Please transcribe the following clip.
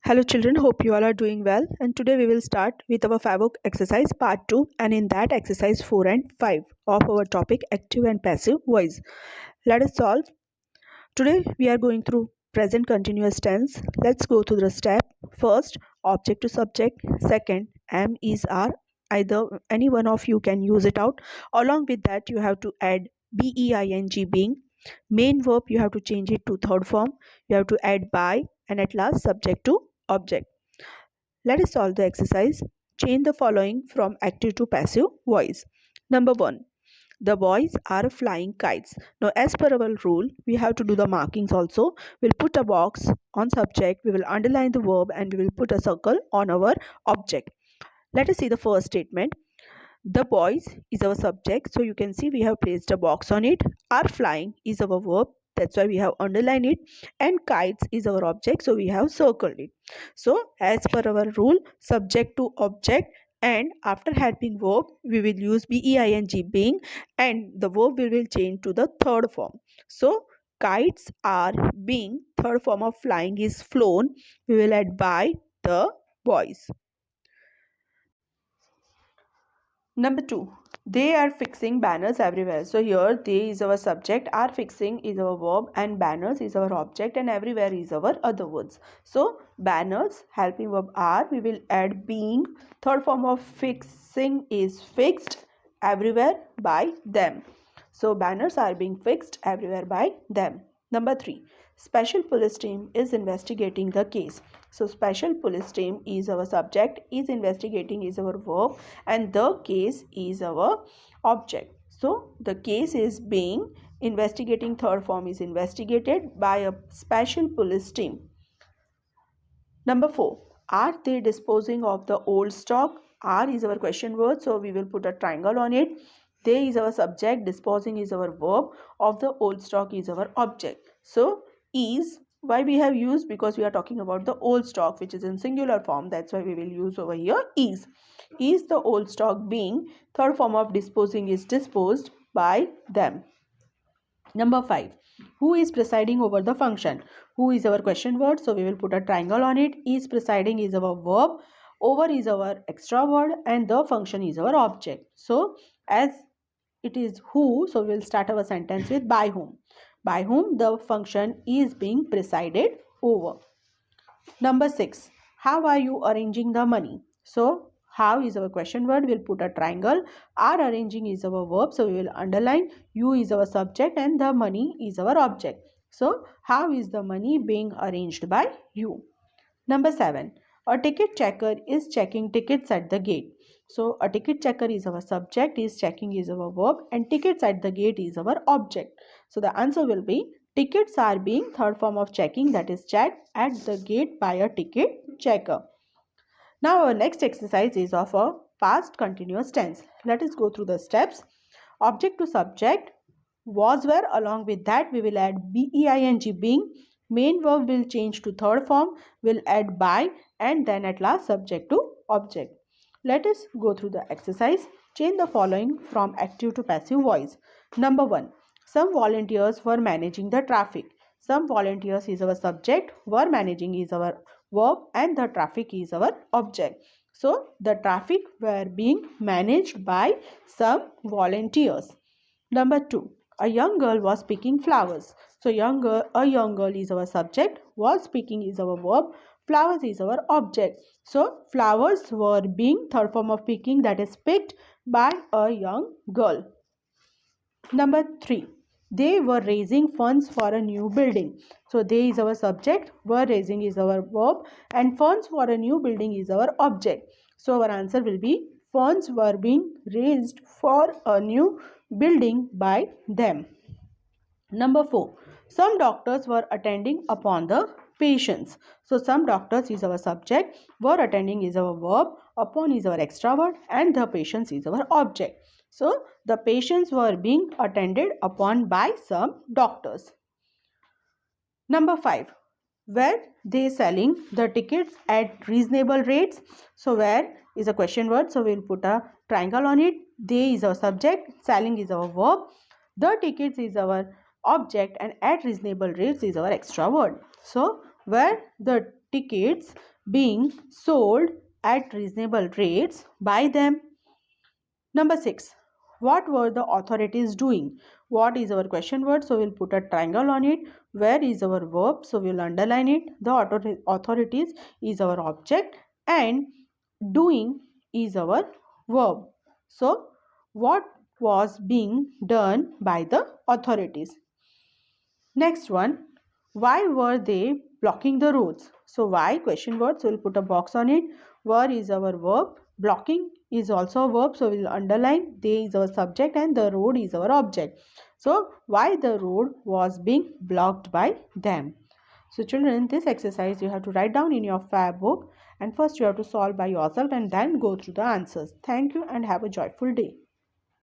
Hello children, hope you all are doing well, and today we will start with our FAVOC exercise part 2, and in that exercise 4 and 5 of our topic active and passive voice. Let us solve. Today we are going through present continuous tense. Let's go through the step. First, object to subject. Second, am, is, are. Either any one of you can use it out. Along with that, you have to add being, being. Main verb, you have to change it to third form. You have to add by, and at last subject to object. Let us solve the exercise. Change the following from active to passive voice. Number 1. The boys are flying kites. Now, as per our rule, we have to do the markings also. We'll put a box on subject, we will underline the verb, and we will put a circle on our object. Let us see the first statement. The boys is our subject, so you can see we have placed a box on it. Are flying is our verb, that's why we have underlined it, and kites is our object, so we have circled it. So as per our rule, subject to object, and after helping verb we will use being, being, and the verb we will change to the third form. So kites are being, third form of flying is flown, we will add by the boys. Number 2, they are fixing banners everywhere. So here they is our subject, are fixing is our verb, and banners is our object, and everywhere is our other words. So banners, helping verb are, we will add being, third form of fixing is fixed, everywhere by them. So banners are being fixed everywhere by them. Number 3, special police team is investigating the case. So special police team is our subject, is investigating is our verb, and the case is our object. So the case is being, investigating third form is investigated by a special police team. Number 4, are they disposing of the old stock? Are is our question word, so we will put a triangle on it. They is our subject, disposing is our verb, of the old stock is our object. So is, why we have used, because we are talking about the old stock which is in singular form, that's why we will use over here is. Is the old stock being, third form of disposing is disposed by them. Number 5, who is presiding over the function? Who is our question word, so we will put a triangle on it. Is presiding is our verb, over is our extra word, and the function is our object. So as it is who, so we will start our sentence with by whom. By whom the function is being presided over. Number 6, how are you arranging the money? So how is our question word, we'll put a triangle. Are arranging is our verb, so we will underline. You is our subject and the money is our object. So how is the money being arranged by you? Number 7, a ticket checker is checking tickets at the gate. So a ticket checker is our subject, is checking is our verb, and tickets at the gate is our object. So the answer will be tickets are being, third form of checking, that is checked at the gate by a ticket checker. Now our next exercise is of a past continuous tense. Let us go through the steps. Object to subject, was were, along with that we will add being, being. Main verb will change to third form, will add by, and then at last subject to object. Let us go through the exercise. Change the following from active to passive voice. Number 1, some volunteers were managing the traffic. Some volunteers is our subject, were managing is our verb, and the traffic is our object. So the traffic were being managed by some volunteers. Number 2, a young girl was picking flowers. So a young girl is our subject, was picking is our verb, flowers is our object. So flowers were being, third form of picking, that is picked by a young girl. Number 3, they were raising funds for a new building. So they is our subject, were raising is our verb, and funds for a new building is our object. So our answer will be funds were being raised for a new building by them. Number 4, some doctors were attending upon the patients. So some doctors is our subject, were attending is our verb, upon is our extra word, and the patients is our object. So the patients were being attended upon by some doctors. Number 5, were they selling the tickets at reasonable rates? So where is a question word, so we will put a triangle on it. They is our subject, selling is our verb, the tickets is our object, and at reasonable rates is our extra word. So were the tickets being sold at reasonable rates by them. Number 6. What were the authorities doing? What is our question word? So we'll put a triangle on it. Where is our verb? So we'll underline it. The authorities is our object and doing is our verb. So what was being done by the authorities? Next one, why were they blocking the roads? So why question word, so we'll put a box on it. Were is our verb, blocking is also a verb, so we'll underline. They is our subject and the road is our object. So why the road was being blocked by them. So children, this exercise you have to write down in your fab book, and first you have to solve by yourself and then go through the answers. Thank you and have a joyful day.